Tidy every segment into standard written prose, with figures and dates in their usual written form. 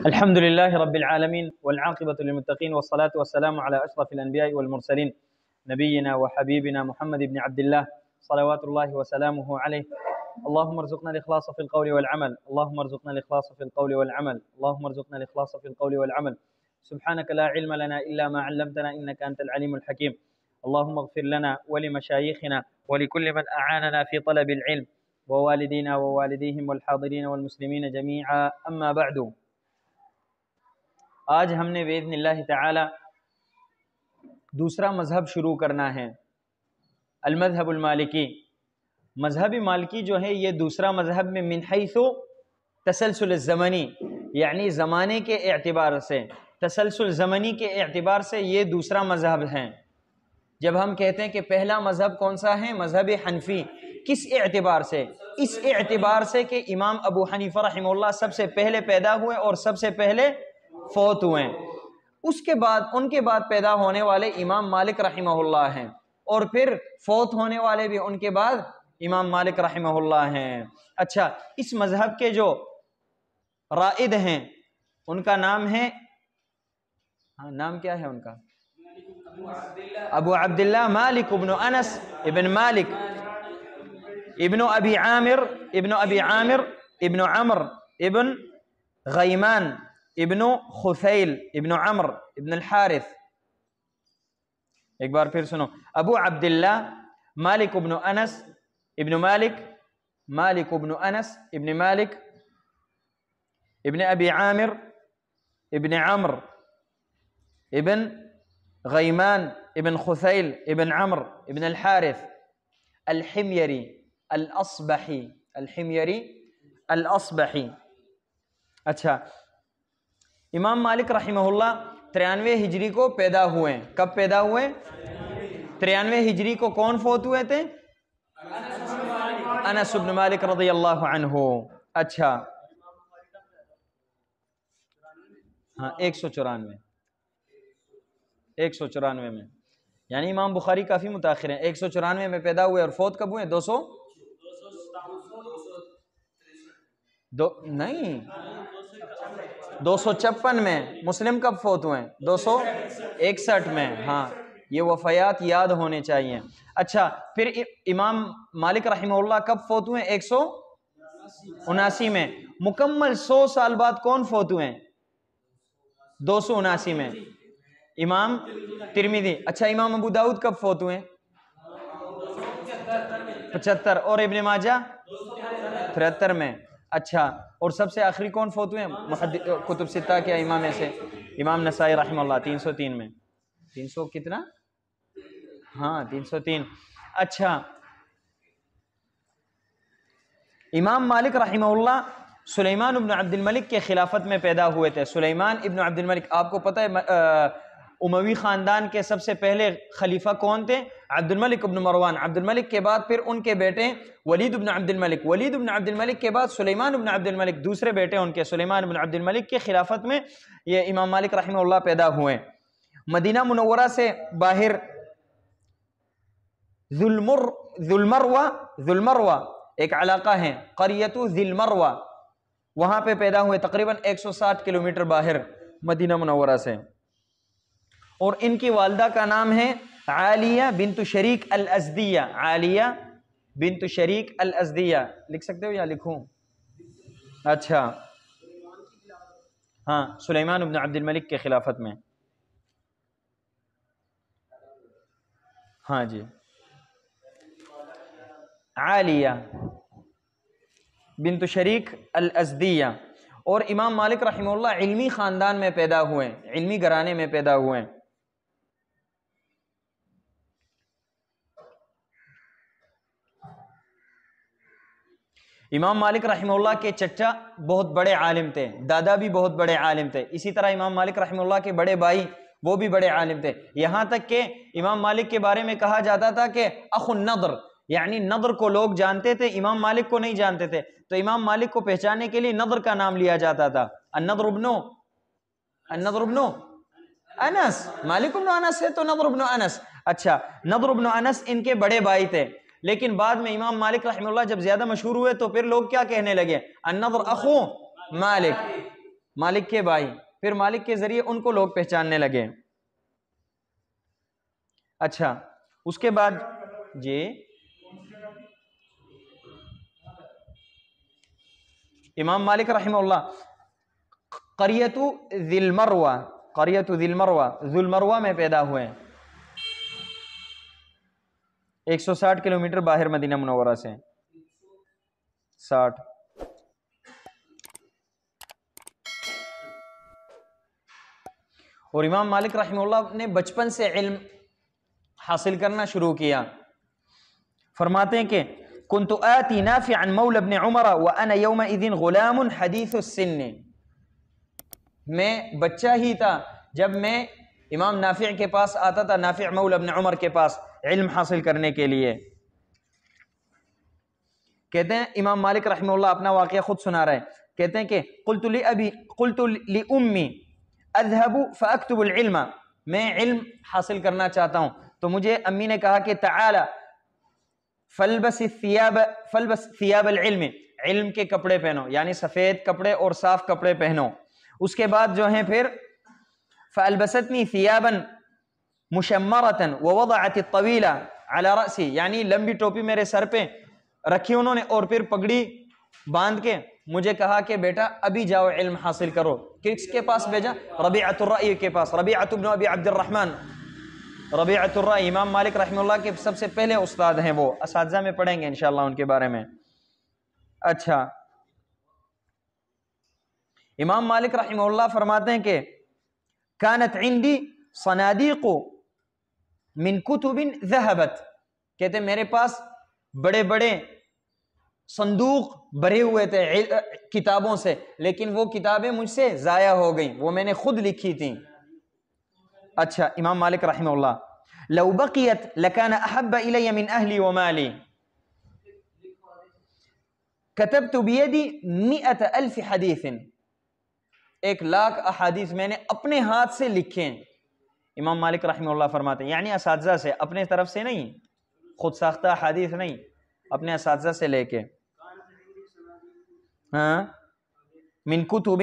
الحمد لله رب العالمين والعاقبة للمتقين والصلاة والسلام على أشرف الأنبياء والمرسلين نبينا وحبيبنا محمد بن عبد الله صلوات الله وسلامه عليه. اللهم ارزقنا الإخلاص في القول والعمل، اللهم ارزقنا الإخلاص في القول والعمل، اللهم ارزقنا الإخلاص في القول والعمل. سبحانك لا علم لنا إلا ما علمتنا إنك أنت العليم الحكيم. اللهم اغفر لنا ولمشايخنا ولكل من أعاننا في طلب العلم ووالدينا ووالديهم والحاضرين والمسلمين جميعا. أما بعد، آج ہم نے بإذن اللہ تعالی دوسرا مذہب شروع کرنا ہے، المذہب المالکی. مذہب مالکی جو ہے یہ دوسرا مذہب میں من حیث تسلسل الزمنی، یعنی زمانے کے اعتبار سے، تسلسل زمنی کے اعتبار سے یہ دوسرا مذہب ہے. جب ہم کہتے ہیں کہ پہلا مذہب کون سا ہے، مذہب حنفی، کس اعتبار سے؟ اس اعتبار سے کہ امام ابو حنیفہ رحمہ اللہ سب سے پہلے پیدا ہوئے اور سب سے پہلے فوت ہوئے. اس کے بعد ان کے بعد پیدا ہونے والے امام مالک رحمہ اللہ ہیں، اور پھر فوت ہونے والے بھی ان کے بعد امام مالک رحمہ اللہ ہیں. اچھا، اس مذہب کے جو رائد ہیں ان کا نام ہے، نام کیا ہے ان کا؟ ابو عبداللہ مالک ابن انس ابن مالک ابن ابی عامر ابن عمر ابن غیمان ابن خثیل ابن عمر ابن الحارث. ایک بار پھر سنو، ابو عبداللہ مالک ابن انس ابن مالک ابن انس ابن مالک ابن ابی عامر ابن عمر ابن غیمان ابن خثیل ابن عمر ابن الحارث الحميري الأصبحي. اچھا، امام مالک رحمہ اللہ 93 ہجری کو پیدا ہوئے. کب پیدا ہوئے؟ 93 ہجری کو. کون فوت ہوئے تھے؟ انس بن مالک رضی اللہ عنہ. اچھا ہاں، 194 میں، یعنی امام بخاری کافی متاخر ہیں. 194 میں پیدا ہوئے اور فوت کب ہوئے؟ 256 میں. مسلم کب فوت ہوئے؟ 261 میں. ہاں، یہ وفیات یاد ہونے چاہیے. اچھا، پھر امام مالک رحمہ اللہ کب فوت ہوئے؟ 179 میں. مکمل 100 سال بعد کون فوت ہوئے؟ 279 میں امام ترمذی. اچھا، امام ابو داؤد کب فوت ہوئے؟ 75. اور ابن ماجہ 73 میں. اچھا، اور سب سے آخری کون فوت ہوئے کتب ستہ کے امام میں سے؟ امام نسائی رحمہ اللہ 303 میں. 300 کتنا؟ ہاں، 303. اچھا، امام مالک رحمہ اللہ سلیمان ابن عبد الملک کے خلافت میں پیدا ہوئے تھے. سلیمان ابن عبد الملک، آپ کو پتہ ہے اموی خاندان کے سب سے پہلے خلیفہ کون تھے؟ عبد الملک ابن مروان. عبد الملک کے بعد پھر ان کے بیٹے ولید ابن عبد الملک. ولید ابن عبد الملک کے بعد سلیمان ابن عبد الملک، دوسرے بیٹے ان کے سلیمان ابن عبد الملک کے خلافت میں یہ امام مالک رحمہ اللہ پیدا ہوئے. مدینہ منورہ سے باہر ذوالمروہ ایک علاقہ ہے، قریۃ ذی المروہ، وہاں پہ پیدا ہوئے، تقریباً 160 کلومیٹر باہر مدینہ منورہ سے. اور ان کی والدہ کا نام ہے عالیہ بنت شریک الازدیہ. عالیہ بنت شریک الازدیہ. لکھ سکتے ہو یا لکھوں؟ اچھا ہاں، سلیمان بن عبد الملک کے خلافت میں. ہاں جی، عالیہ بنت شریک الازدیہ. اور امام مالک رحمہ اللہ علمی خاندان میں پیدا ہوئے، علمی گھرانے میں پیدا ہوئے. امام مالک رحمہ اللہ کے چچا بہت بڑے عالم تھے، دادا بھی بہت بڑے عالم تھے. اسی طرح امام مالک رحمہ اللہ کے بڑے بھائی وہ بھی بڑے عالم تھے. یہاں تک کہ امام مالک کے بارے میں کہا جاتا تھا کہ اخو النضر، یعنی نضر کو لوگ جانتے تھے، امام مالک کو نہیں جانتے تھے. تو امام مالک کو پہچاننے کے لیے نضر کا نام لیا جاتا تھا. النضر ابن انس، مالک ابن انس ہے تو نضر ابن انس. اچھا، نضر ابن انس ان کے بڑے بھائی تھے. لیکن بعد میں امام مالک رحمہ اللہ جب زیادہ مشہور ہوئے تو پھر لوگ کیا کہنے لگے؟ النضر اخو مالک، مالک کے بھائی، پھر مالک کے ذریعے ان کو لوگ پہچاننے لگے۔ اچھا اس کے بعد جی امام مالک رحمہ اللہ قریۃ ذی المروہ، قریۃ ذی المروہ، ذو المروہ میں پیدا ہوئے، 160 کلومیٹر باہر مدینہ منورہ سے، 60۔ اور امام مالک رحمہ اللہ نے بچپن سے علم حاصل کرنا شروع کیا۔ فرماتے ہیں کہ كنت آتي نافعا مولى بن عمر وانا يومئذ غلام حديث السن، میں بچہ ہی تھا جب میں امام نافع کے پاس آتا تھا، نافع مولى بن عمر کے پاس علم حاصل کرنے کے لیے۔ کہتے ہیں امام مالک رحمہ اللہ اپنا واقعہ خود سنا رہے ہیں، کہتے ہیں کہ قلت لأمی اذهب فاكتب العلم، میں علم حاصل کرنا چاہتا ہوں تو مجھے امی نے کہا کہ تعالی فلبس ثیاب العلم، علم کے کپڑے پہنو، یعنی سفید کپڑے اور صاف کپڑے پہنو۔ اس کے بعد جو ہیں پھر فالبستنی ثیابا مشمرتا ووضعت الطویلہ علی رأسی، یعنی لمبی ٹوپی میرے سر پہ رکھی انہوں نے اور پھر پگڑی باندھ کے مجھے کہا کہ بیٹا ابھی جاؤ علم حاصل کرو۔ کس کے پاس بھیجا؟ ربیعۃ الرأی کے پاس، ربیعۃ بن ابی عبد الرحمن، ربیعۃ الرأی امام مالک رحمہ اللہ کے سب سے پہلے استاد ہیں، وہ اساتذہ میں پڑھیں گے انشاءاللہ ان کے بارے میں۔ اچھا امام مالک رحمہ اللہ فرماتے ہیں کہ کانت عندی صنادیق من کتب ذہبت، کہتے ہیں میرے پاس بڑے بڑے صندوق بھرے ہوئے تھے کتابوں سے، لیکن وہ کتابیں مجھ سے ضائع ہو گئیں، وہ میں نے خود لکھی تھیں۔ اچھا امام مالک رحمہ اللہ لو بقیت لکان احب الی من اہلی ومالی کتبت بیدی 100,000 حدیث، 1,00,000 احادیث میں نے اپنے ہاتھ سے لکھے ہیں۔ امام مالک رحمہ اللہ فرماتے ہیں یعنی اساتذہ سے، اپنے طرف سے نہیں، خود ساختہ احادیث نہیں، اپنے اساتذہ سے لے کے۔ ہاں من کتب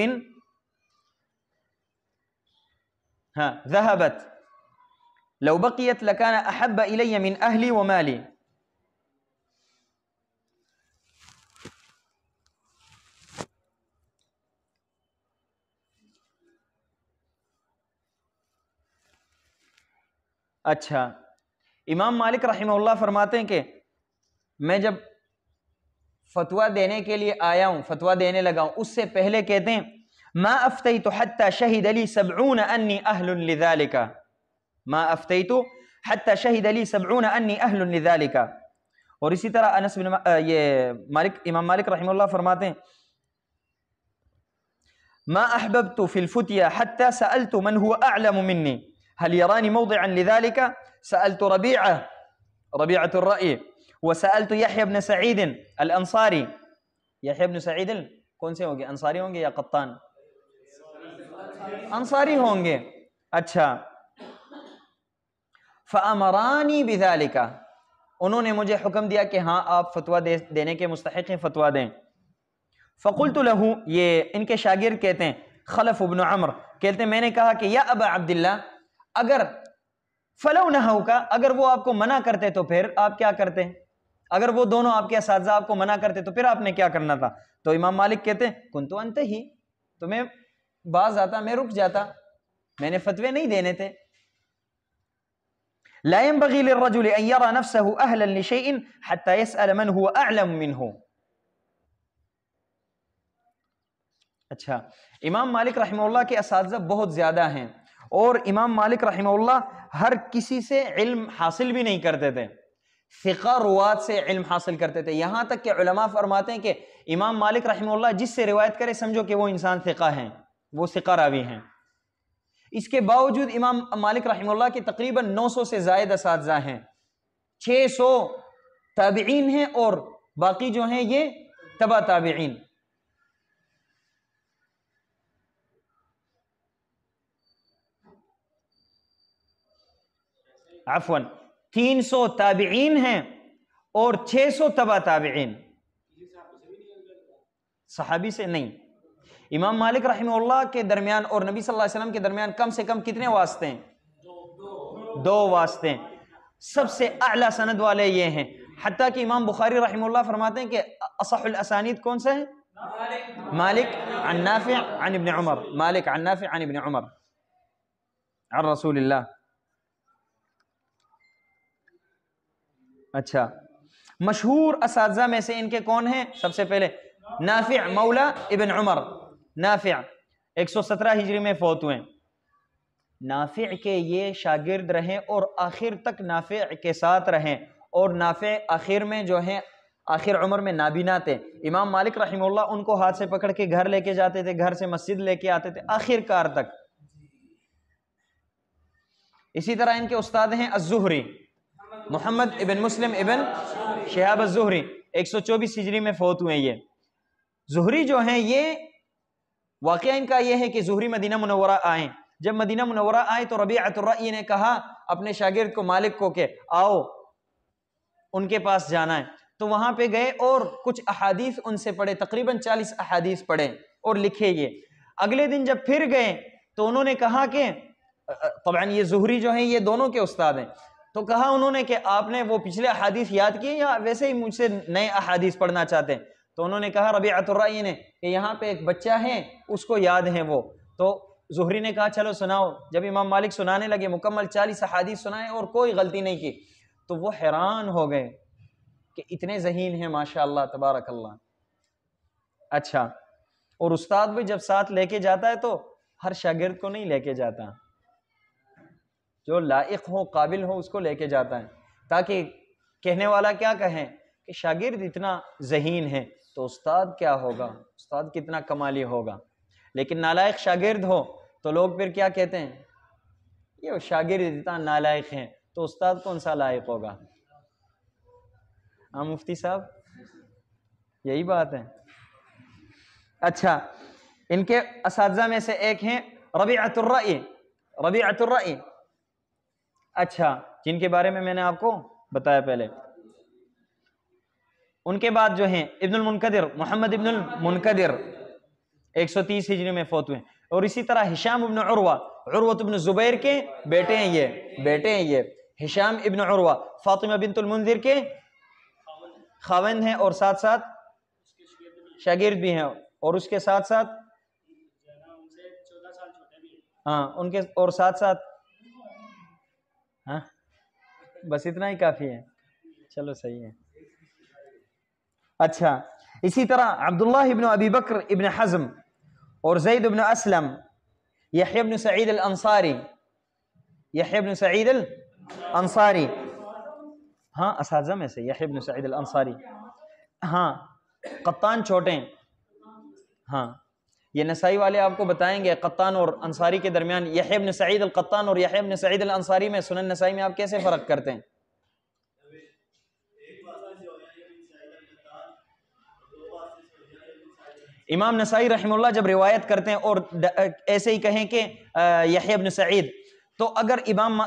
ہاں ذهبت لو بقیت لکان احب الی من اہلی ومالی۔ اچھا امام مالک رحمہ اللہ فرماتے ہیں کہ میں جب فتویٰ دینے کے لیے آیا ہوں، فتویٰ دینے لگا ہوں، اس سے پہلے کہتے ہیں ما افتیت حتی شہد لی 70 انی اہل لذالک، ما افتیت حتی شہد لی 70 انی اہل لذالک۔ اور اسی طرح انس بن امام مالک رحمہ اللہ فرماتے ہیں ما احببت فی الفتیا حتی سألت من هو اعلم منی هل يراني موضعا لذلك، سألت ربيعة الرأي وسألت يحيى بن سعيد الانصاری، یحییٰ بن سعید کون سے ہوں گے؟ انصاری ہوں گے یا قطان؟ انصاری ہوں گے۔ اچھا فأمرانی بذلك، انہوں نے مجھے حکم دیا کہ ہاں آپ فتویٰ دینے کے مستحق ہیں، فتویٰ دیں۔ فقلت له، یہ ان کے شاگرد کہتے ہیں خلف بن عمر، کہتے ہیں میں نے کہا کہ یا ابا عبداللہ اگر فلو نہوک، اگر وہ آپ کو منع کرتے تو پھر آپ کیا کرتے؟ اگر وہ دونوں آپ کے اساتذہ آپ کو منع کرتے تو پھر آپ نے کیا کرنا تھا؟ تو امام مالک کہتے ہیں کنت انتہی، تو میں باز آتا، میں رک جاتا، میں نے فتوے نہیں دینے تھے۔ لا ينبغي للرجل ان يرى نفسه اهلا لشيء حتى يسأل من هو اعلم منه۔ اچھا امام مالک رحمہ اللہ کے اساتذہ بہت زیادہ ہیں، اور امام مالک رحمہ اللہ ہر کسی سے علم حاصل بھی نہیں کرتے تھے، ثقہ روات سے علم حاصل کرتے تھے، یہاں تک کہ علماء فرماتے ہیں کہ امام مالک رحمہ اللہ جس سے روایت کرے سمجھو کہ وہ انسان ثقہ ہیں، وہ ثقہ راوی ہیں۔ اس کے باوجود امام مالک رحمہ اللہ کے تقریباً 900 سے زائد اساتذہ ہیں، 600 تابعین ہیں اور باقی جو ہیں یہ تبع تابعین۔ عفواً 300 تابعین ہیں اور 600 تبع تابعین. صحابی سے نہیں. امام مالک رحمہ اللہ کے درمیان اور نبی صلی اللہ علیہ وسلم کے درمیان کم سے کم کتنے واسطے ہیں؟ 2 واسطے ہیں. سب سے اعلیٰ سند والے یہ ہیں. حتیٰ کہ امام بخاری رحمہ اللہ فرماتے ہیں کہ اصح الاسانید کون سا ہے؟ مالک عن نافع عن ابن عمر. مالک عن نافع عن ابن عمر عن رسول اللہ. اچھا، مشہور اساتذہ میں سے ان کے کون ہیں؟ سب سے پہلے نافع مولا ابن عمر. نافع 117 ہجری میں فوت ہوئے. نافع کے یہ شاگرد رہیں اور آخر تک نافع کے ساتھ رہیں. اور نافع آخر میں جو ہیں آخر عمر میں نابینا تھے. امام مالک رحمہ اللہ ان کو ہاتھ سے پکڑ کے گھر لے کے جاتے تھے، گھر سے مسجد لے کے آتے تھے آخر کار تک. اسی طرح ان کے استاد ہیں الزہری، محمد ابن مسلم ابن شہاب الزہری. 124 ہجری میں فوت ہوئے. یہ زہری جو ہیں یہ واقعہ ان کا یہ ہے کہ زہری مدینہ منورہ آئیں. جب مدینہ منورہ آئے تو ربیعۃ الرأی نے کہا اپنے شاگرد کو مالک کو کہ آؤ ان کے پاس جانا ہے. تو وہاں پہ گئے اور کچھ احادیث ان سے پڑھے، تقریباً 40 احادیث پڑھے اور لکھے. یہ اگلے دن جب پھر گئے تو انہوں نے کہا کہ طبعاً یہ زہری جو ہیں یہ دونوں کے استاد ہیں. تو کہا انہوں نے کہ آپ نے وہ پچھلے احادیث یاد کیے یا ویسے ہی مجھ سے نئے احادیث پڑھنا چاہتے ہیں؟ تو انہوں نے کہا ربیعۃ الرأی نے کہ یہاں پہ ایک بچہ ہے اس کو یاد ہیں وہ. تو زہری نے کہا چلو سناؤ. جب امام مالک سنانے لگے مکمل 40 احادیث سنائے اور کوئی غلطی نہیں کی. تو وہ حیران ہو گئے کہ اتنے ذہین ہیں ماشاء اللہ تبارک اللہ. اچھا، اور استاد بھی جب ساتھ لے کے جاتا ہے تو ہر شاگرد کو نہیں لے کے جاتا، جو لائق ہو قابل ہو اس کو لے کے جاتا ہے، تاکہ کہنے والا کیا کہیں کہ شاگرد اتنا ذہین ہے تو استاد کیا ہوگا، استاد کتنا کمالی ہوگا. لیکن نالائق شاگرد ہو تو لوگ پھر کیا کہتے ہیں، یہ شاگرد اتنا نالائق ہیں تو استاد کون سا لائق ہوگا. ہاں مفتی صاحب یہی بات ہے. اچھا، ان کے اساتذہ میں سے ایک ہیں ربیعۃ الرأی. ربیعۃ الرأی اچھا، جن کے بارے میں نے آپ کو بتایا پہلے. ان کے بعد جو ہیں ابن المنکدر، محمد ابن المنکدر 130 ہجری میں فوت ہوئے. اور اسی طرح ہشام ابن عروہ، عروۃ ابن زبیر کے بیٹے ہیں یہ ہشام ابن عروہ فاطمہ بنت المنذر کے خاوند ہیں اور ساتھ ساتھ شاگرد بھی ہیں. اور اس کے ساتھ ساتھ ہاں ان کے اور ساتھ ساتھ ہاں بس اتنا ہی کافی ہے. چلو صحیح ہے. اچھا، اسی طرح عبداللہ ابن ابی بکر ابن حزم اور زید ابن اسلم، یحییٰ ابن سعید الانصاری، یحییٰ ابن سعید الانصاری ہاں اساتذہ میں سے یحییٰ ابن سعید الانصاری. ہاں قطان چھوٹے ہیں. ہاں یہ نسائی والے آپ کو بتائیں گے قطان اور انصاری کے درمیان یحییٰ ابن سعید القطان اور یحییٰ ابن سعید الانصاری میں سنن نسائی میں آپ کیسے فرق کرتے ہیں؟ امام نسائی رحمہ اللہ جب روایت کرتے ہیں اور ایسے ہی کہیں کہ یحییٰ ابن سعید، تو اگر امام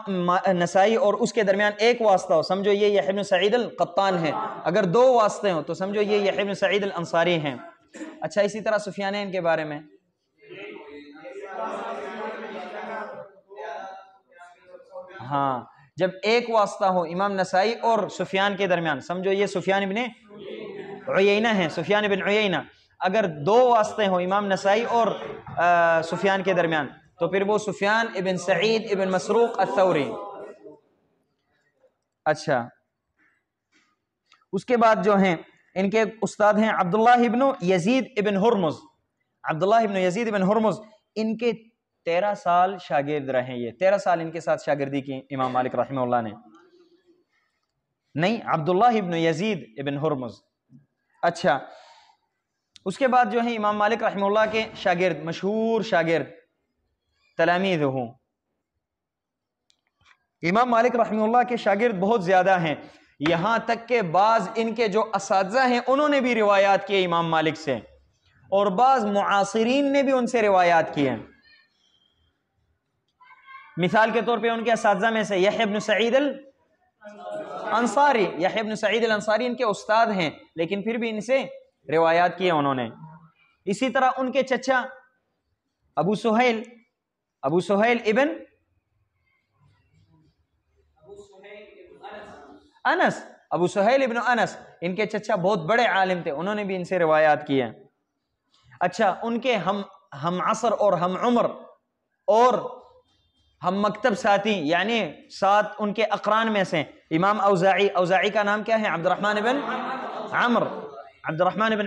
نسائی اور اس کے درمیان ایک واسطہ ہو سمجھو یہ یحییٰ ابن سعید القطان ہے، اگر 2 واسطے ہوں تو سمجھو یہ یحییٰ ابن سعید الانصاری ہیں. اچھا، اسی طرح سفیانین کے بارے میں ہاں جب ایک واسطہ ہو امام نسائی اور سفیان کے درمیان سمجھو یہ سفیان ابن عیینہ ہیں، سفیان ابن عیینہ. اگر 2 واسطے ہوں امام نسائی اور سفیان کے درمیان تو پھر وہ سفیان ابن سعید ابن مسروق الثوری. اچھا، اس کے بعد جو ہیں ان کے استاد ہیں عبداللہ ابن یزید ابن ہرمز. عبداللہ ابن یزید ابن ہرمز ان کے 13 سال شاگرد رہے. یہ 13 سال ان کے ساتھ شاگردی کی امام مالک رحمہ اللہ نے. نہیں، عبداللہ ابن یزید ابن ہرمز. اچھا، اس کے بعد جو ہیں امام مالک رحمہ اللہ کے شاگرد، مشہور شاگرد تلامید ہوں. امام مالک رحمہ اللہ کے شاگرد بہت زیادہ ہیں، یہاں تک کہ بعض ان کے جو اساتذہ ہیں انہوں نے بھی روایات کیے امام مالک سے، اور بعض معاصرین نے بھی ان سے روایات کی ہیں. مثال کے طور پہ ان کے اساتذہ میں سے یحییٰ ابن سعید انصاری، یحییٰ ابن سعید الانصاری ان کے استاد ہیں، لیکن پھر بھی ان سے روایات کیے انہوں نے۔ اسی طرح ان کے چچا ابو سہیل ابن انس، ابو سہیل ابن انس، ان کے چچا بہت بڑے عالم تھے، انہوں نے بھی ان سے روایات کی ہیں۔ اچھا، ان کے ہم عصر اور ہم عمر اور ہم مکتب ساتھی، یعنی ساتھ ان کے اقران میں سے امام اوزاعی کا نام کیا ہے؟ عبد الرحمن بن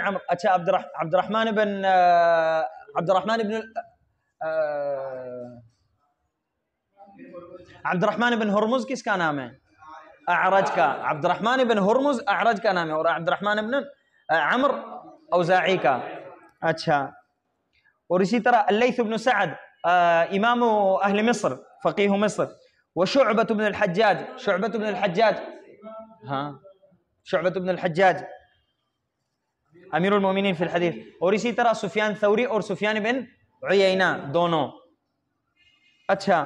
عمر، اچھا عبد الرحمن بن ہرمز کس کا نام ہے؟ اعرج کا، عبد الرحمن بن ہرمز اعرج کا نام ہے، اور عبد الرحمن بن عمر اوزاعی کا۔ اچھا، اور اسی طرح اللیث بن سعد امام اہل مصر، فقیہ مصر، وشعبۃ بن الحجاج، شعبۃ بن الحجاج امیر المومنین فی الحدیث، اور اسی طرح سفیان ثوری اور سفیان بن عیینہ دونوں۔ اچھا،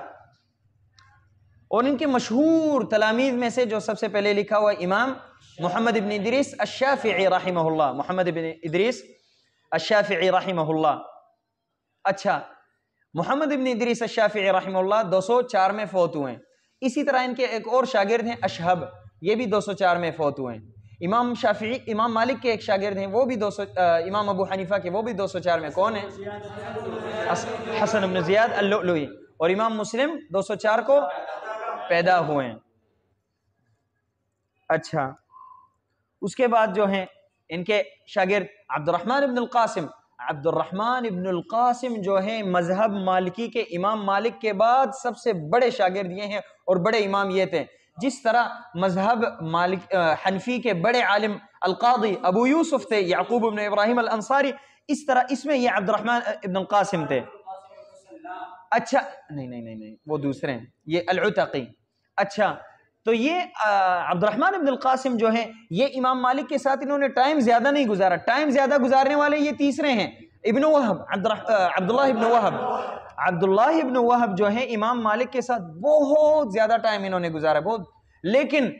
اور ان کے مشہور تلامید میں سے جو سب سے پہلے لکھا ہوا امام محمد ابن ادریس الشافعی رحمہ اللہ، محمد ابن ادریس الشافعی رحمہ اللہ۔ اچھا، محمد ابن ادریس الشافعی رحمہ اللہ 204 میں فوت ہوئے ہیں۔ اسی طرح ان کے ایک اور شاگرد ہیں اشہب، یہ بھی 204 میں فوت ہوئے ہیں۔ امام مالک کے ایک شاگرد ہیں، وہ بھی امام ابو حنیفہ کے، وہ بھی 204 میں، کون ہیں؟ حسن بن زیاد اللؤلؤی، اور امام مسلم 204 کو پیدا ہوئے ہیں۔ اچھا، اس کے بعد جو ہیں ان کے شاگرد عبد الرحمن ابن القاسم جو ہیں مذہب مالکی کے امام مالک کے بعد سب سے بڑے شاگرد یہ ہیں، اور بڑے امام یہ تھے۔ جس طرح مذہب حنفی کے بڑے عالم القاضی ابو یوسف تھے، یعقوب ابن ابراہیم الانصاری، اس طرح اس میں یہ عبد الرحمن ابن القاسم تھے۔ اچھا، نہیں وہ دوسرے ہیں، یہ العتقی۔ اچھا، تو یہ عبد الرحمن ابن القاسم جو ہیں یہ امام مالک کے ساتھ انہوں نے ٹائم زیادہ نہیں گزارا، ٹائم زیادہ گزارنے والے یہ تیسرے ہیں، ابن وہب، عبداللہ ابن وہب جو ہے امام مالک کے ساتھ بہت زیادہ ٹائم انہوں نے گزارا، لیکن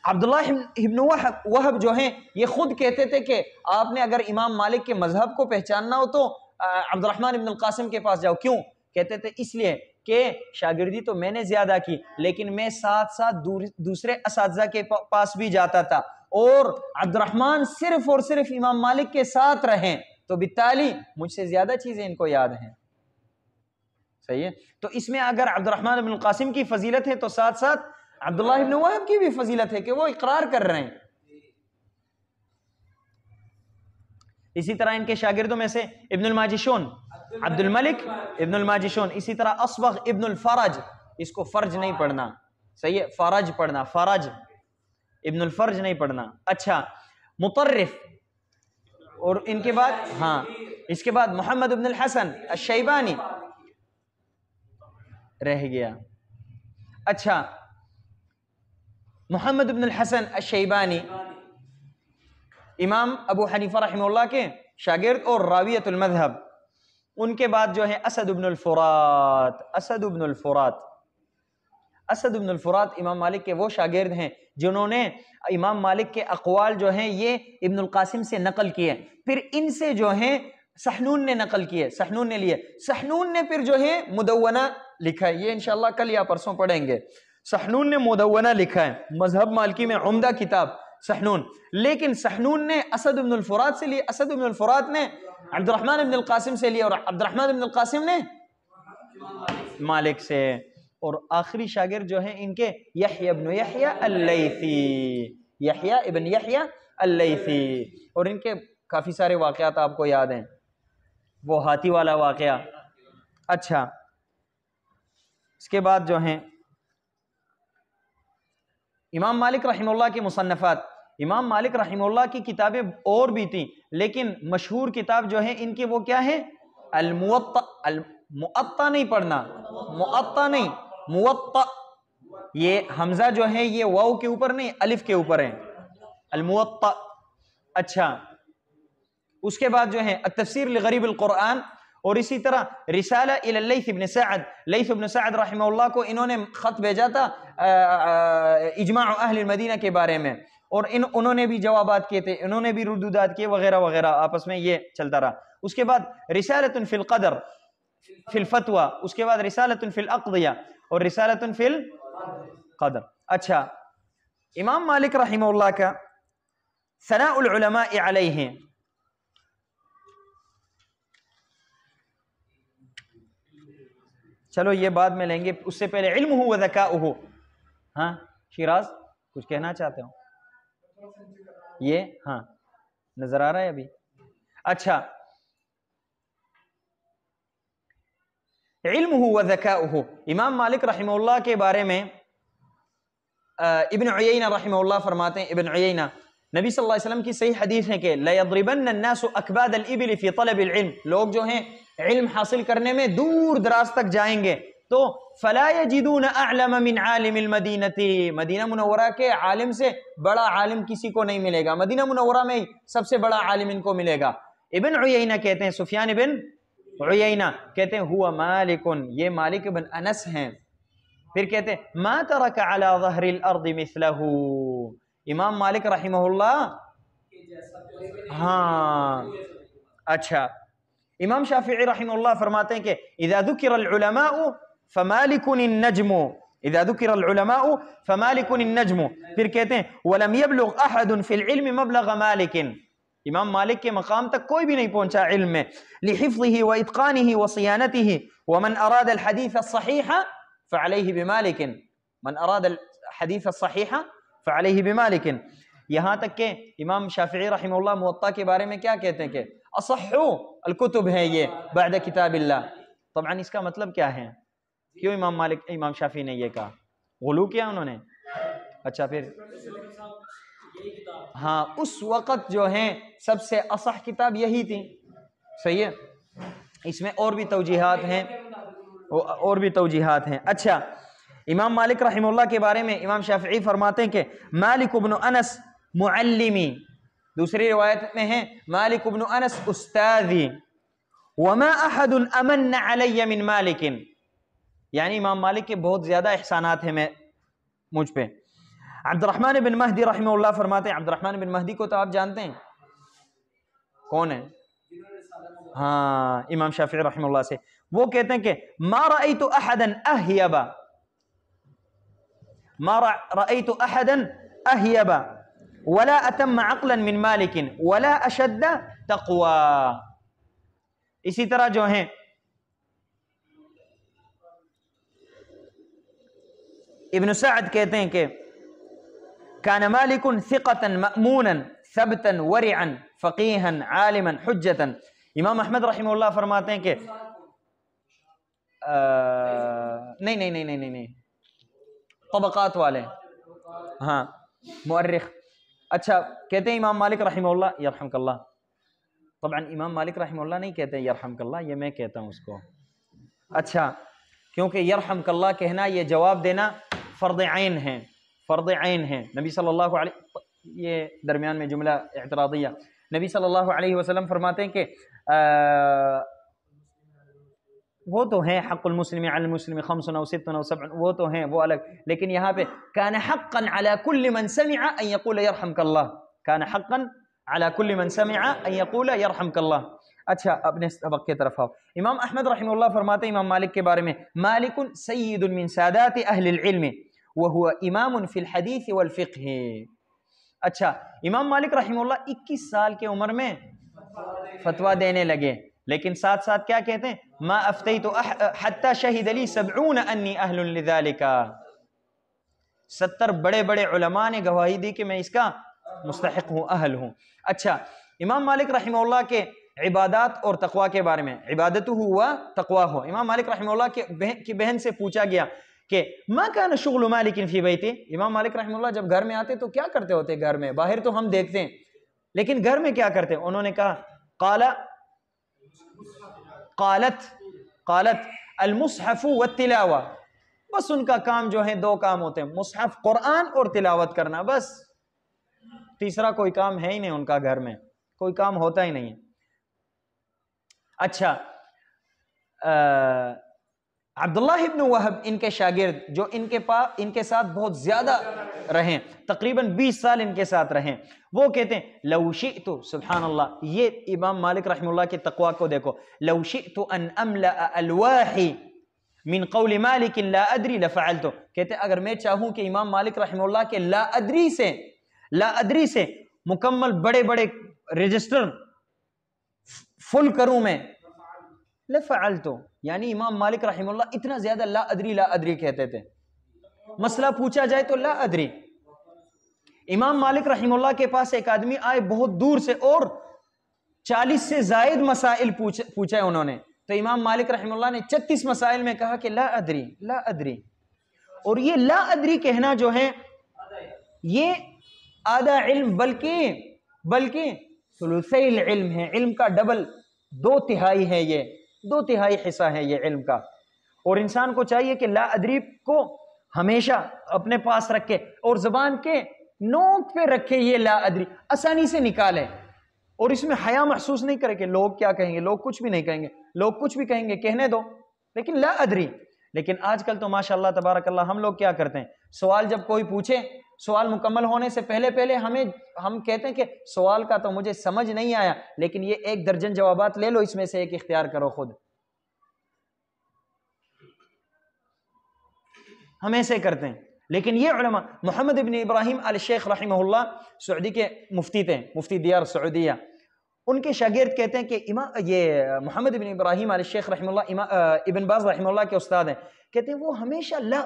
عبداللہ ابن وہب جو ہیں یہ خود کہتے تھے کہ آپ نے اگر امام مالک کے مذہب کو پہچاننا ہو تو عبد الرحمن ابن القاسم کے پاس جاؤ۔ کیوں کہتے تھے؟ اس لیے کہ شاگردی تو میں نے زیادہ کی، لیکن میں ساتھ ساتھ دوسرے اساتذہ کے پاس بھی جاتا تھا، اور عبد الرحمن صرف اور صرف امام مالک کے ساتھ رہیں، تو بالتالی مجھ سے زیادہ چیزیں ان کو یاد ہیں۔ صحیح ہے؟ تو اس میں اگر عبد الرحمن ابن القاسم کی فضیلت ہے تو ساتھ ساتھ عبداللہ ابن وہب کی بھی فضیلت ہے کہ وہ اقرار کر رہے ہیں۔ اسی طرح ان کے شاگردوں میں سے ابن الماجشون، عبد الملک ابن الماجشون، اسی طرح اصبغ ابن الفرج، اس کو فرج نہیں پڑھنا، صحیح ہے، فرج پڑھنا، فرج، ابن الفرج نہیں پڑھنا۔ اچھا، مطرف، اور ان کے بعد اس کے بعد محمد ابن الحسن الشیبانی رہ گیا۔ اچھا، محمد ابن الحسن الشیبانی امام ابو حنیفہ رحمہ اللہ کے شاگرد اور راویۃ المذہب۔ ان کے بعد جو ہے اسد ابن الفرات امام مالک کے وہ شاگرد ہیں جنہوں نے امام مالک کے اقوال جو ہیں یہ ابن القاسم سے نقل کیے، پھر ان سے جو ہیں سحنون نے نقل کیے، سحنون نے لیے، سحنون نے پھر جو ہے مدونہ لکھا ہے، یہ انشاءاللہ کل یا پرسوں پڑھیں گے۔ سحنون نے مدونہ لکھا ہے، مذہب مالکی میں عمدہ کتاب سحنون، لیکن سحنون نے اسد ابن الفرات سے لیے، اسد ابن الفرات نے عبد الرحمن ابن القاسم سے لیے، اور عبد الرحمن ابن القاسم نے مالک سے۔ اور آخری شاگرد جو ہیں ان کے یحییٰ ابن یحییٰ اللیثی، اور ان کے کافی سارے واقعات آپ کو یاد ہیں، وہ ہاتھی والا واقعہ۔ اچھا، اس کے بعد جو ہیں امام مالک رحمہ اللہ کی مصنفات، امام مالک رحمہ اللہ کی کتابیں اور بھی تھیں، لیکن مشہور کتاب جو ہے ان کی وہ کیا ہے؟ الموطا نہیں پڑھنا، موطا نہیں، موطا، یہ حمزہ جو ہے یہ واو کے اوپر نہیں الف کے اوپر ہے، الموطا۔ اچھا، اس کے بعد جو ہے التفسیر لغریب القرآن اور اسی طرح رسالہ الی لیث بن سعد، لیث بن سعد رحمہ اللہ کو انہوں نے خط بھیجا تھا اجماع اہل المدینہ کے بارے میں، اور انہوں نے بھی جوابات کیے تھے، انہوں نے بھی ردودات کیے وغیرہ وغیرہ، آپس میں یہ چلتا رہا. اس کے بعد رسالۃ فی القدر فی الفتوى، اس کے بعد رسالۃ فی الاقضیہ اور رسالۃ فی القدر. اچھا، امام مالک رحمہ اللہ کا ثناء العلماء علیہ، چلو یہ بعد میں لیں گے، اس سے پہلے علمہ و ذکاؤہ. ہاں شیراز کچھ کہنا چاہتے ہو؟ یہ ہاں نظر آ رہا ہے ابھی. اچھا، علمہ و ذکاؤہ، امام مالک رحمہ اللہ کے بارے میں ابن عیینہ رحمہ اللہ فرماتے ہیں، ابن عیینہ، نبی صلی اللہ علیہ وسلم کی صحیح حدیث ہے کہ لَيَضْرِبَنَّ النَّاسُ أَكْبَادَ الْإِبِلِ فِي طَلَبِ الْعِلْمِ، لوگ جو ہیں علم حاصل کرنے میں دور دراز تک جائیں گے تو فَلَا يَجِدُونَ أَعْلَمَ مِنْ عَالِمِ الْمَدِينَةِ، مدینہ منورہ کے عالم سے بڑا عالم کسی کو نہیں ملے گا، مدینہ منورہ میں سب سے بڑا عالم ان کو ملے گا. ابن عیینہ کہتے ہیں، سفیان ابن عیینہ کہتے ہیں ہوا مالکن، یہ مالک بن انس ہیں. پھر کہتے ہیں ما ترک علی ظہر الارض مثلہ، امام مالک رحمہ اللہ. ہاں اچھا، امام شافعی رحمہ اللہ فرماتے ہیں کہ اذا ذکر العلماء فمالک النجم، اذا ذکر العلماء فمالک النجم. پھر کہتے ہیں ولم يبلغ احد فی العلم مبلغ مالک، امام مالک کے مقام تک کوئی بھی نہیں پہنچا علم میں، لحفظه واتقانه وصيانته. ومن اراد الحديث الصحيح فعليه بمالک، من اراد الحدیث الصحیح فعليه بمالک. یہاں تک کہ امام شافعی رحمہ اللہ موطا کے بارے میں کیا کہتے ہیں کہ اصح الکتب ہے یہ بعد کتاب اللہ. طبعا اس کا مطلب کیا ہے؟ کیوں امام شافعی نے یہ کہا؟ غلو کیا انہوں نے؟ اچھا پھر ہاں اس وقت جو ہیں سب سے اصح کتاب یہی تھی. صحیح ہے، اس میں اور بھی توجیحات ہیں، اور بھی توجیحات ہیں. اچھا، امام مالک رحمہ اللہ کے بارے میں امام شافعی فرماتے ہیں کہ مالک بن انس معلمی، دوسری روایت میں ہے مالک بن انس استاذی، وما احد امن علی من مالک، یعنی امام مالک کے بہت زیادہ احسانات ہیں مجھ پہ. عبد الرحمن بن مہدی رحمہ اللہ فرماتے ہیں، عبد الرحمن بن مہدی کو تو آپ جانتے ہیں کون ہے؟ ہاں امام شافعی رحمہ اللہ سے. وہ کہتے ہیں کہ ما رأیت احدا اہیب، ما رأیت احدا اہیب ولا اتم عقلا من مالک ولا اشد تقوی. اسی طرح جو ہیں ابن سعد کہتے ہیں کہ کان مالک ثقتا مأمونا ثبتا ورعا فقیہا عالما حجتا. امام احمد رحمہ اللہ فرماتے ہیں کہ نہیں طبقات والے، ہاں مؤرخ. اچھا کہتے ہیں امام مالک رحمہ اللہ یرحمک اللہ، طبعا امام مالک رحمہ اللہ نہیں کہتے ہیں یرحمک اللہ، یہ میں کہتا ہوں اس کو. اچھا، کیونکہ یرحمک اللہ کہنا یہ جواب دینا فرض عین ہے، فرض عین ہے. نبی صلی اللہ علیہ، یہ درمیان میں جملہ اعتراضیہ، نبی صلی اللہ علیہ وسلم فرماتے ہیں کہ وہ تو ہیں حق المسلم علی المسلم 5 او 6 او 7، وہ تو ہیں وہ الگ، لیکن یہاں پہ کان حقا علی کل من سمع ان یقول یرحمک اللہ، کان حقا علی کل من سمع ان یقول یرحمک اللہ. اچھا اپنے سبق کی طرف آؤ. امام احمد رحمہ اللہ فرماتے ہیں امام مالک کے بارے میں مالک سید من سادات اہل العلم وهو امام فی الحدیث والفقہ. اچھا، امام مالک رحمہ اللہ 21 سال کی عمر میں فتویٰ دینے لگے، لیکن ساتھ ساتھ کیا کہتے ہیں ما افتیت حتی شہد لی 70 انی اہل لذالک، 70 بڑے بڑے علماء نے گواہی دی کہ میں اس کا مستحق ہوں، اہل ہوں. اچھا، امام مالک رحمہ اللہ کے عبادات اور تقوی کے بارے میں، عبادتہ ہوا تقوی ہو. امام مالک رحمہ اللہ کی بہن سے پوچھا گیا کہ ما کان شغل مالک فی بیتی، امام مالک رحمہ اللہ جب گھر میں آتے تو کیا کرتے ہوتے گھر میں؟ باہر تو ہم دیکھتے ہیں لیکن گھر میں کیا کرتے؟ انہوں نے کہا قالت المصحف والتلاوہ، بس ان کا کام جو ہے 2 کام ہوتے ہیں، مصحف قرآن اور تلاوت کرنا، بس تیسرا کوئی کام ہے ہی نہیں ان کا، گھر میں کوئی کام ہوتا ہی نہیں. اچھا، عبداللہ ابن وہب ان کے شاگرد جو ان کے ساتھ بہت زیادہ رہیں، تقریباً 20 سال ان کے ساتھ رہیں، وہ کہتے ہیں لو شئت، سبحان اللہ، یہ امام مالک رحمہ اللہ کے تقوی کو دیکھو، لو شئت ان املأ الواحی من قول مالک لا ادری لفعلت، کہتے ہیں اگر میں چاہوں کہ امام مالک رحمہ اللہ کے لا ادری سے مکمل بڑے بڑے رجسٹر فل کروں میں، لفعلت، یعنی امام مالک رحمہ اللہ اتنا زیادہ لا ادری کہتے تھے، مسئلہ پوچھا جائے تو لا ادری۔ امام مالک رحمہ اللہ کے پاس ایک آدمی آئے بہت دور سے اور 40 سے زائد مسائل پوچھے انہوں نے، تو امام مالک رحمہ اللہ نے 36 مسائل میں کہا کہ لا ادری، اور یہ لا ادری کہنا جو ہے یہ آدھا علم بلکہ ثلثی العلم ہے، علم کا ڈبل 2/3 ہے، یہ 2/3 حصہ ہے یہ علم کا، اور انسان کو چاہیے کہ لا ادری کو ہمیشہ اپنے پاس رکھے اور زبان کے نوک پہ رکھے، یہ لا ادری آسانی سے نکالے، اور اس میں حیا محسوس نہیں کرے کہ لوگ کیا کہیں گے، لوگ کچھ بھی نہیں کہیں گے، لوگ کچھ بھی کہیں گے کہنے دو، لیکن لا ادری۔ لیکن آج کل تو ماشاءاللہ تبارک اللہ ہم لوگ کیا کرتے ہیں، سوال جب کوئی پوچھے، سوال مکمل ہونے سے پہلے ہم کہتے ہیں کہ سوال کا تو مجھے سمجھ نہیں آیا، لیکن یہ 1 درجن جوابات لے لو، اس میں سے ایک اختیار کرو خود، ہم ایسے کرتے ہیں۔ لیکن یہ علماء، محمد ابن ابراہیم آل شیخ رحمہ اللہ سعودی کے مفتی تھے، مفتی دیار سعودیہ، ان کے شاگرد کہتے ہیں کہ یہ محمد ابن ابراہیم آل شیخ رحمہ اللہ ابن باز رحمہ اللہ کے استاد ہیں، کہتے ہیں وہ ہمیشہ لا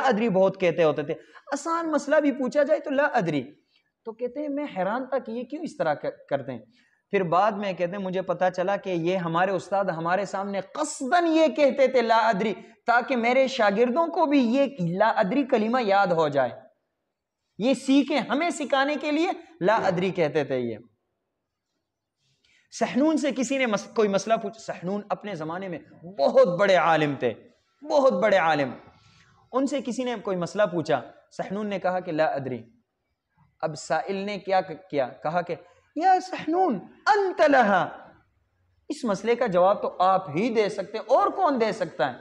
ادری بہت کہتے ہوتے تھے، آسان مسئلہ بھی پوچھا جائے تو لا ادری، تو کہتے ہیں میں حیران تھا کہ یہ کیوں اس طرح کرتے ہیں۔ پھر بعد میں کہتے ہیں مجھے پتا چلا کہ یہ ہمارے استاد ہمارے سامنے قصداً یہ کہتے تھے لا ادری، تاکہ میرے شاگردوں کو بھی یہ لا ادری کلمہ یاد ہو جائے، یہ سیکھیں، ہمیں سکھانے کے لیے لا ادری کہتے تھے یہ۔ سحنون سے کسی نے کوئی مسئلہ پوچھا، سحنون اپنے زمانے میں بہت بڑے عالم تھے، بہت بڑے عالم، ان سے کسی نے کوئی مسئلہ پوچھا، سحنون نے کہا کہ لا ادری، اب سائل نے کیا کیا، کہا کہ یا سحنون انت لہا، اس مسئلے کا جواب تو آپ ہی دے سکتے، اور کون دے سکتا ہے،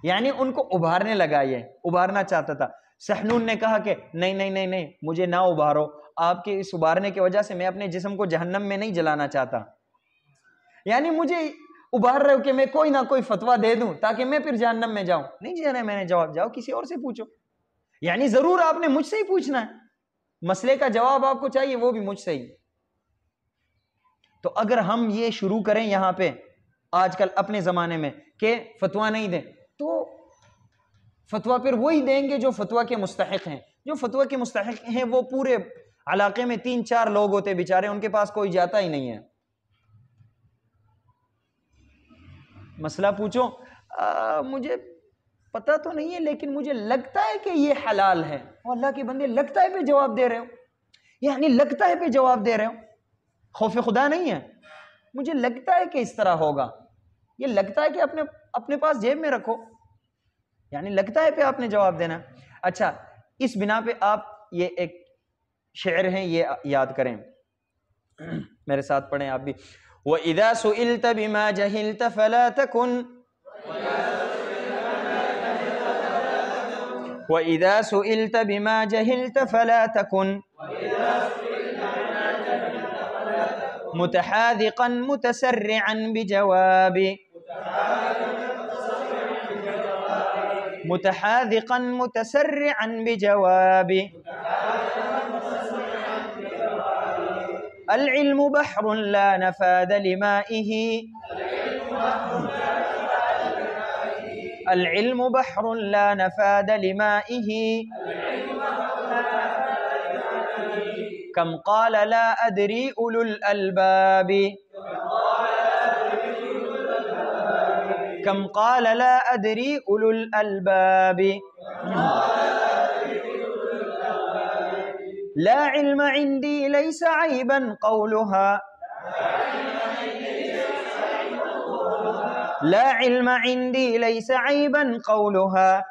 یعنی ان کو ابھارنے لگا، یہ ابھارنا چاہتا تھا۔ سحنون نے کہا کہ نہیں مجھے نہ ابھارو، آپ کے اس ابھارنے کی وجہ سے میں اپنے جسم کو جہنم میں نہیں جلانا چاہتا، یعنی مجھے ابھار رہے ہو کہ میں کوئی نہ کوئی فتویٰ دے دوں تاکہ میں پھر جہنم میں جاؤں، نہیں جانا میں نے جواب، جاؤ کسی اور سے پوچھو، یعنی ضرور آپ نے مجھ سے ہی پوچھنا ہے، مسئلے کا جواب آپ کو چاہیے وہ بھی مجھ سے ہی۔ تو اگر ہم یہ شروع کریں یہاں پہ آج کل اپنے زمانے میں کہ فتویٰ نہیں دیں، تو فتویٰ پھر وہی دیں گے جو فتویٰ کے مستحق ہیں، جو فتویٰ کے مستحق ہیں وہ پورے علاقے میں 3-4 لوگ ہوتے بیچارے، ان کے پاس کوئی جاتا ہی نہیں ہے، مسئلہ پوچھو مجھے پتہ تو نہیں ہے لیکن مجھے لگتا ہے کہ یہ حلال ہے، اور اللہ کے بندے لگتا ہے پہ جواب دے رہے ہو، یعنی لگتا ہے پہ جواب دے رہے ہو، خوف خدا نہیں ہے، مجھے لگتا ہے کہ اس طرح ہوگا، یہ لگتا ہے کہ اپنے پاس جیب میں رکھو، یعنی لگتا ہے پہ آپ نے جواب دینا۔ اچھا، اس بنا پہ آپ یہ ایک شعر ہیں یہ یاد کریں، میرے ساتھ پڑھیں آپ بھی۔ وَإِذَا سُئِلْتَ بِمَا جَهِلْتَ فَلَا تَكُنْ وَإِذَا سُئِلْتَ بِمَا جَهِلْتَ فَلَا تَكُنْ متحاذقا متسرعا بجواب متحاذقا متسرعا بجواب العلم بحر لا نفاد لمائه العلم بحر لا نفاد لمائه كم قال لا أدري أولو الألباب كم قال لا أدري أولو الألباب لا علم عندي ليس عيبا قولها لا علم عندي ليس عيبا قولها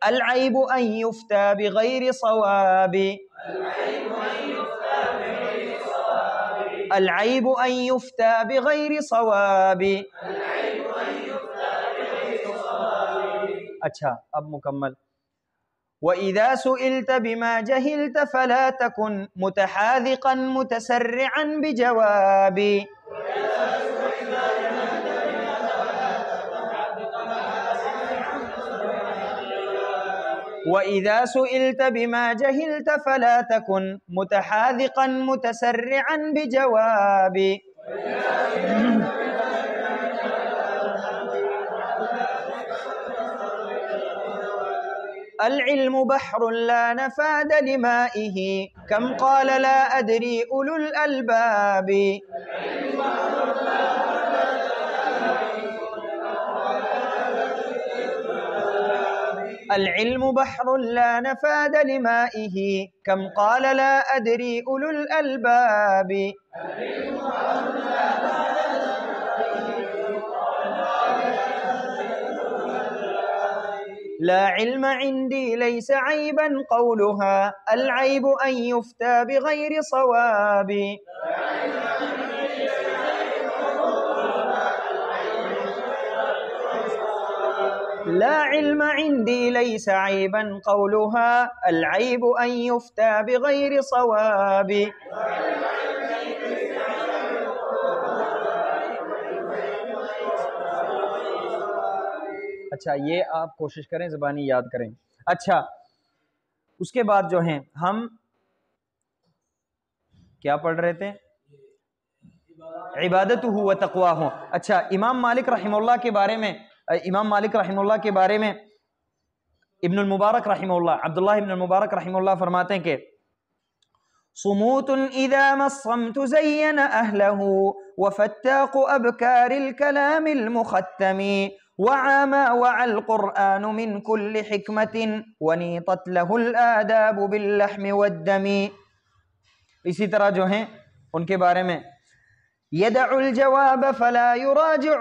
العيب أن يفتى بغير صواب العیب ان یفتى بغیر صواب. اچھا اب مکمل. وَإِذَا سُئِلْتَ بِمَا جَهِلْتَ فَلَا تَكُنْ مُتَحَاذِقًا مُتَسَرِّعًا بِجَوَابِ. وَإِذَا سُئِلْتَ بِمَا جَهِلْتَ فَلَا تَكُنْ مُتَحَاذِقًا مُتَسَرِّعًا بِجَوَابِ. العلم بحر لا نفاد لمائه كم قال لا أدري أولو الألباب. العلم بحر لا نفاد لمائه كم قال لا أدري أولو الألباب. لا علم عندي ليس عيبا قولها العيب أن يفتى بغير صواب. لا علم عندي ليس عيبا قولها العيب أن يفتى بغير صواب. اچھا یہ آپ کوشش کریں زبانی یاد کریں. اچھا اس کے بعد جو ہیں ہم کیا پڑھ رہے تھے؟ عبادتہ و تقواہ. اچھا امام مالک رحمہ اللہ کے بارے میں ابن المبارک رحمہ اللہ عبداللہ ابن المبارک رحمہ اللہ فرماتے ہیں کہ صموت اذا ما الصمت زین اہلہ وفتاق ابکار الکلام المختم وعاما وعى القرآن من كل حكمة ونيطت له الآداب باللحم والدم. اسی طرح جو ہیں ان کے بارے میں يدع الجواب فلا يراجع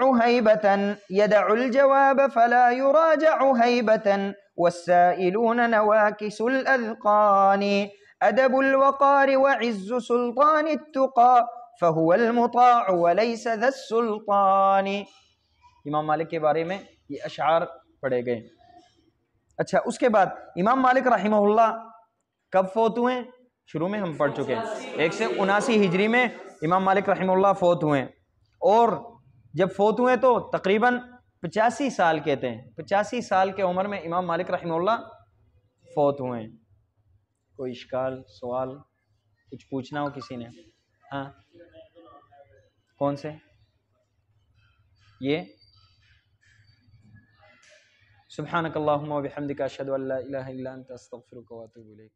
هيبة والسائلون نواكس الأذقان أدب الوقار وعز سلطان التقى فهو المطاع وليس ذا السلطان. امام مالک کے بارے میں یہ اشعار پڑھے گئے. اچھا اس کے بعد امام مالک رحمہ اللہ کب فوت ہوئے؟ شروع میں ہم پڑھ چکے ہیں 179 ہجری میں امام مالک رحمہ اللہ فوت ہوئے، اور جب فوت ہوئے تو تقریباً 85 سال کہتے ہیں. 85 سال کے عمر میں امام مالک رحمہ اللہ فوت ہوئے. کوئی اشکال سوال کچھ پوچھنا ہو کسی نے؟ ہاں کون سے؟ یہ سبحانک اللہم و بحمدک اشہد ان لا الہ الا انت استغفرک و اتوب الیک.